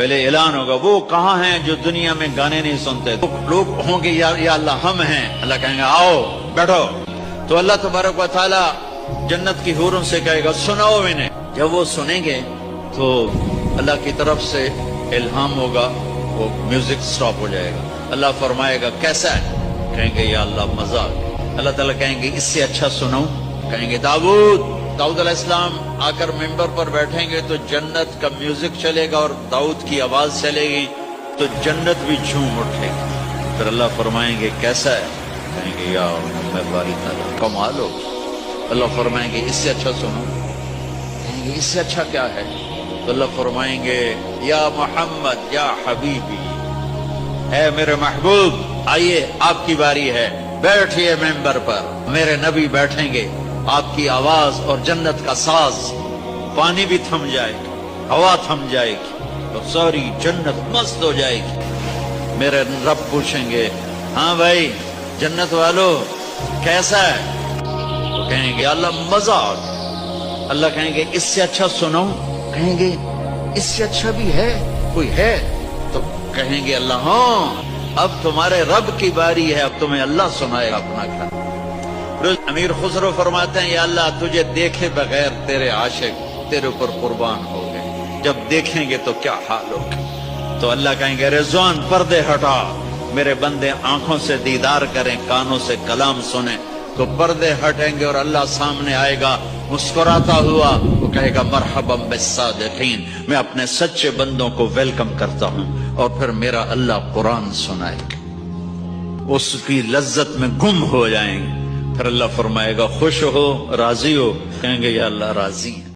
پہلے اعلان ہوگا وہ کہاں ہیں جو دنیا میں گانے نہیں سنتے؟ لوگ ہوں گے یا اللہ ہم ہیں، اللہ کہیں گے آؤ بیٹھو، تو اللہ تبارک و تعالی جنت کی حوروں سے کہے گا سناؤ انہیں۔ جب وہ سنیں گے تو اللہ کی طرف سے الہام ہوگا، وہ میوزک سٹاپ ہو جائے گا۔ اللہ فرمائے گا کیسا ہے؟ کہیں گے یا اللہ مزہ آ گیا۔ اللہ تعالیٰ کہیں گے اس سے اچھا سناؤں؟ کہیں گے داؤد علیہ السلام آ کر ممبر پر بیٹھیں گے تو جنت کا میوزک چلے گا اور داؤد کی آواز چلے گی تو جنت بھی جھوم اٹھے گی۔ پھر اللہ فرمائیں گے کیسا ہے؟ کہیں گے یا میں باری تعالیٰ کمال ہو۔ اللہ فرمائیں گے اس سے اچھا سنو؟ کہیں گے اس سے اچھا کیا ہے؟ تو اللہ فرمائیں گے یا محمد یا حبیبی، اے میرے محبوب آئیے آپ کی باری ہے، بیٹھئے ممبر پر، میرے نبی بیٹھیں گے، آپ کی آواز اور جنت کا ساز، پانی بھی تھم جائے گا، ہوا تھم جائے گی اور ساری جنت مست ہو جائے گی۔ میرے رب پوچھیں گے ہاں بھائی جنت والو کیسا ہے؟ تو کہیں گے اللہ مزہ آ گیا۔ اللہ کہیں گے اس سے اچھا سناؤں؟ کہیں گے اس سے اچھا بھی ہے کوئی ہے؟ تو کہیں گے اللہ ہاں اب تمہارے رب کی باری ہے، اب تمہیں اللہ سنائے گا اپنا کھانا۔ امیر خسرو فرماتے ہیں یا اللہ تجھے دیکھے بغیر تیرے عاشق تیرے اوپر قربان ہو گئے، جب دیکھیں گے تو کیا حال ہوگا؟ تو اللہ کہیں گے رضوان پردے ہٹا، میرے بندے آنکھوں سے دیدار کریں، کانوں سے کلام سنیں، تو پردے ہٹیں گے اور اللہ سامنے آئے گا مسکراتا ہوا، وہ کہے گا مرحبا بالصادقین، میں اپنے سچے بندوں کو ویلکم کرتا ہوں، اور پھر میرا اللہ قرآن سنائے گا، اس کی لذت میں گم ہو جائیں گے۔ پھر اللہ فرمائے گا خوش ہو راضی ہو؟ کہیں گے یا اللہ راضی ہیں۔